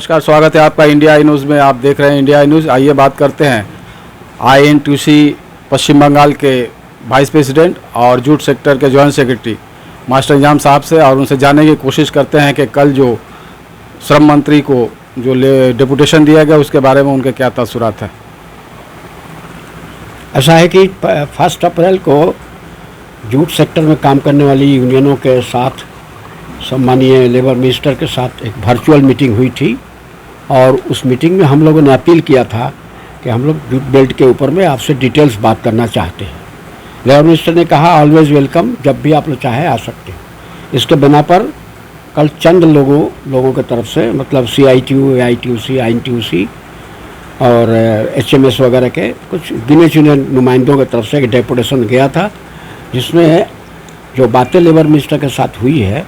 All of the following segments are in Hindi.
नमस्कार, स्वागत है आपका इंडिया आई न्यूज़ में। आप देख रहे हैं इंडिया आई न्यूज़। आइए बात करते हैं INTUC पश्चिम बंगाल के वाइस प्रेसिडेंट और जूट सेक्टर के जॉइंट सेक्रेटरी मास्टर इंजाम साहब से, और उनसे जानने की कोशिश करते हैं कि कल जो श्रम मंत्री को जो डेपुटेशन दिया गया उसके बारे में उनके क्या तासुरात हैं। ऐसा है कि 1 अप्रैल को जूट सेक्टर में काम करने वाली यूनियनों के साथ सम्मानीय लेबर मिनिस्टर के साथ एक वर्चुअल मीटिंग हुई थी, और उस मीटिंग में हम लोगों ने अपील किया था कि हम लोग जूट बेल्ट के ऊपर में आपसे डिटेल्स बात करना चाहते हैं। लेबर मिनिस्टर ने कहा ऑलवेज वेलकम, जब भी आप लोग चाहे आ सकते हैं। इसके बिना पर कल चंद लोगों की तरफ से, मतलब CITU, AITUC, INTUC और HMS वगैरह के कुछ गिने चुने नुमाइंदों की तरफ से एक डेपुटेशन गया था, जिसमें जो बातें लेबर मिनिस्टर के साथ हुई है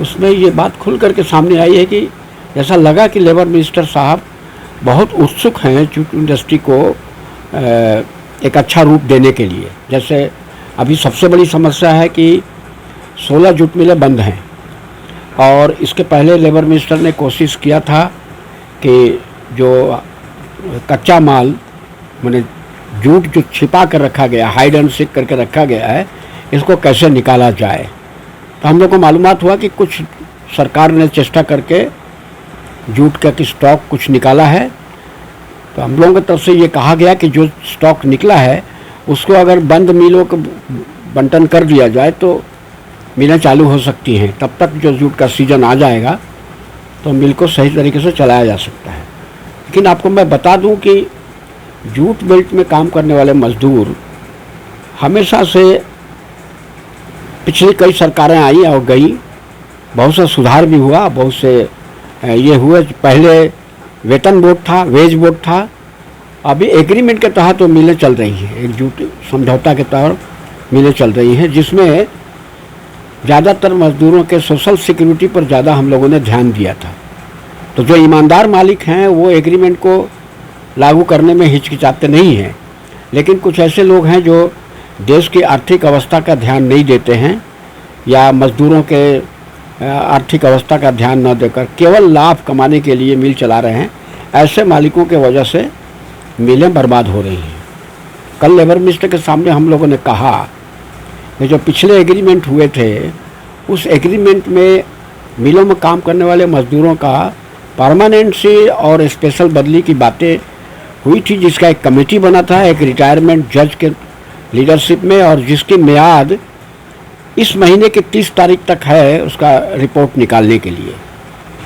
उसमें ये बात खुल करके सामने आई है कि ऐसा लगा कि लेबर मिनिस्टर साहब बहुत उत्सुक हैं जूट इंडस्ट्री को एक अच्छा रूप देने के लिए। जैसे अभी सबसे बड़ी समस्या है कि 16 जूट मिलें बंद हैं, और इसके पहले लेबर मिनिस्टर ने कोशिश किया था कि जो कच्चा माल माने जूट जो छिपा कर रखा गया, हाइड एंड सीक करके रखा गया है, इसको कैसे निकाला जाए। तो हम लोग को मालूमात हुआ कि कुछ सरकार ने चेष्टा करके जूट का कि स्टॉक कुछ निकाला है। तो हम लोगों की तरफ से ये कहा गया कि जो स्टॉक निकला है उसको अगर बंद मिलों को बंटन कर दिया जाए तो मिलें चालू हो सकती हैं। तब तक जो जूट का सीज़न आ जाएगा तो मिल को सही तरीके से चलाया जा सकता है। लेकिन आपको मैं बता दूं कि जूट बेल्ट में काम करने वाले मज़दूर हमेशा से, पिछली कई सरकारें आई और गई, बहुत सा सुधार भी हुआ, बहुत से ये हुए। पहले वेतन बोर्ड था, वेज बोर्ड था, अभी एग्रीमेंट के तहत तो मिलें चल रही हैं, एक जूट समझौता के तहत मिलें चल रही हैं, जिसमें ज़्यादातर मजदूरों के सोशल सिक्योरिटी पर ज़्यादा हम लोगों ने ध्यान दिया था। तो जो ईमानदार मालिक हैं वो एग्रीमेंट को लागू करने में हिचकिचाते नहीं हैं, लेकिन कुछ ऐसे लोग हैं जो देश की आर्थिक अवस्था का ध्यान नहीं देते हैं या मजदूरों के आर्थिक अवस्था का ध्यान न देकर केवल लाभ कमाने के लिए मिल चला रहे हैं। ऐसे मालिकों के वजह से मिलें बर्बाद हो रही हैं। कल लेबर मिनिस्टर के सामने हम लोगों ने कहा कि जो पिछले एग्रीमेंट हुए थे उस एग्रीमेंट में मिलों में काम करने वाले मजदूरों का परमानेंसी और स्पेशल बदली की बातें हुई थी, जिसका एक कमेटी बना था एक रिटायरमेंट जज के लीडरशिप में, और जिसकी मियाद इस महीने की 30 तारीख तक है उसका रिपोर्ट निकालने के लिए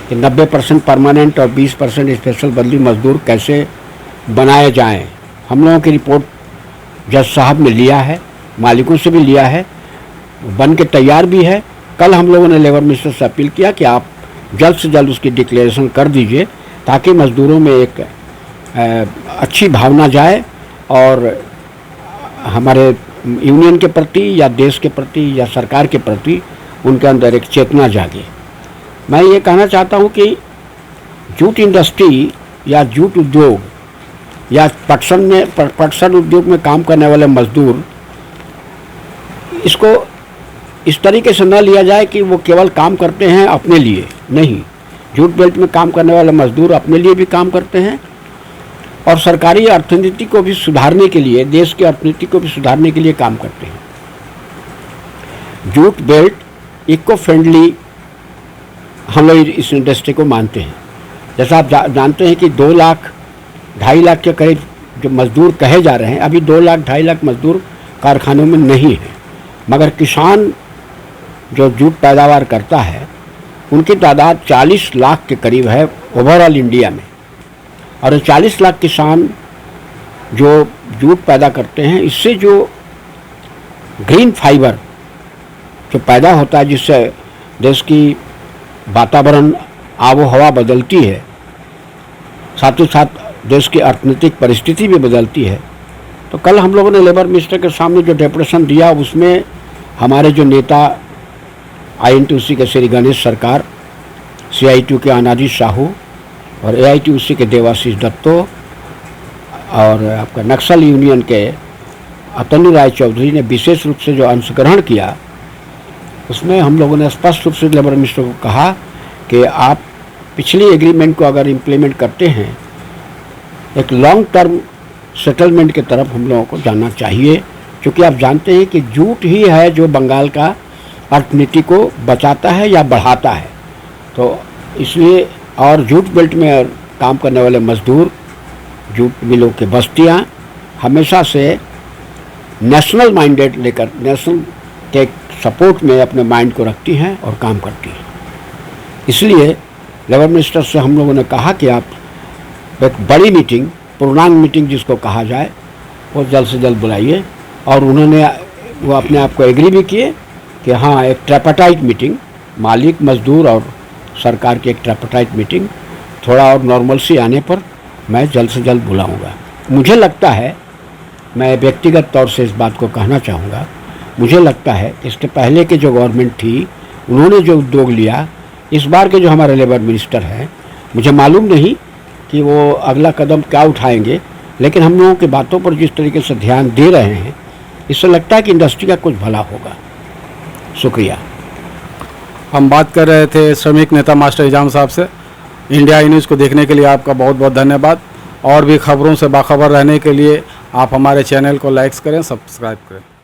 कि 90% परमानेंट और 20% स्पेशल बदली मजदूर कैसे बनाए जाएं। हम लोगों की रिपोर्ट जज साहब ने लिया है, मालिकों से भी लिया है, बन के तैयार भी है। कल हम लोगों ने लेबर मिनिस्टर से अपील किया कि आप जल्द से जल्द उसकी डिक्लेरेशन कर दीजिए, ताकि मजदूरों में एक अच्छी भावना जाए और हमारे यूनियन के प्रति या देश के प्रति या सरकार के प्रति उनके अंदर एक चेतना जागे। मैं ये कहना चाहता हूँ कि जूट इंडस्ट्री या जूट उद्योग या पटसन उद्योग में काम करने वाले मजदूर, इसको इस तरीके से न लिया जाए कि वो केवल काम करते हैं अपने लिए। नहीं, जूट बेल्ट में काम करने वाले मजदूर अपने लिए भी काम करते हैं और सरकारी अर्थनीति को भी सुधारने के लिए, देश की अर्थनीति को भी सुधारने के लिए काम करते हैं। जूट बेल्ट इको फ्रेंडली हम लोग इस इंडस्ट्री को मानते हैं। जैसा आप जानते हैं कि 2 लाख 2.5 लाख के करीब जो मजदूर कहे जा रहे हैं, अभी 2 लाख 2.5 लाख मजदूर कारखानों में नहीं है, मगर किसान जो जूट पैदावार करता है उनकी तादाद 40 लाख के करीब है ओवरऑल इंडिया में। और 40 लाख किसान जो जूट पैदा करते हैं, इससे जो ग्रीन फाइबर जो पैदा होता है, जिससे देश की वातावरण आबो हवा बदलती है, साथ ही साथ देश की अर्थनीतिक परिस्थिति भी बदलती है। तो कल हम लोगों ने लेबर मिनिस्टर के सामने जो डेपुटेशन दिया उसमें हमारे जो नेता INTUC के श्री गणेश सरकार, CITU के अनाजी साहू और AITUC के देवाशीष दत्तो और आपका नक्सल यूनियन के अतनु राय चौधरी ने विशेष रूप से जो अंशग्रहण किया, उसमें हम लोगों ने स्पष्ट रूप से लेबर मिनिस्टर को कहा कि आप पिछली एग्रीमेंट को अगर इम्प्लीमेंट करते हैं, एक लॉन्ग टर्म सेटलमेंट की तरफ हम लोगों को जाना चाहिए, क्योंकि आप जानते हैं कि जूट ही है जो बंगाल का अर्थनीति को बचाता है या बढ़ाता है। तो इसलिए और जूट बेल्ट में काम करने वाले मजदूर, जूट मिलों की बस्तियाँ हमेशा से नेशनल माइंडेड लेकर नेशनल के सपोर्ट में अपने माइंड को रखती हैं और काम करती हैं। इसलिए लेबर मिनिस्टर से हम लोगों ने कहा कि आप एक बड़ी मीटिंग, पूर्णांग मीटिंग जिसको कहा जाए, वो जल्द से जल्द बुलाइए। और उन्होंने वो अपने आप को एग्री भी किए कि हाँ, एक ट्राइपार्टाइट मीटिंग, मालिक, मजदूर और सरकार की एक ट्राइपार्टाइट मीटिंग थोड़ा और नॉर्मलसी आने पर मैं जल्द से जल्द बुलाऊंगा। मुझे लगता है, मैं व्यक्तिगत तौर से इस बात को कहना चाहूँगा, मुझे लगता है इसके पहले के जो गवर्नमेंट थी उन्होंने जो उद्योग लिया, इस बार के जो हमारे लेबर मिनिस्टर हैं, मुझे मालूम नहीं कि वो अगला कदम क्या उठाएंगे, लेकिन हम लोगों की बातों पर जिस तरीके से ध्यान दे रहे हैं, इससे लगता है कि इंडस्ट्री का कुछ भला होगा। शुक्रिया। हम बात कर रहे थे श्रमिक नेता मास्टर इजाम साहब से। इंडिया न्यूज़ को देखने के लिए आपका बहुत बहुत धन्यवाद। और भी खबरों से बाखबर रहने के लिए आप हमारे चैनल को लाइक करें, सब्सक्राइब करें।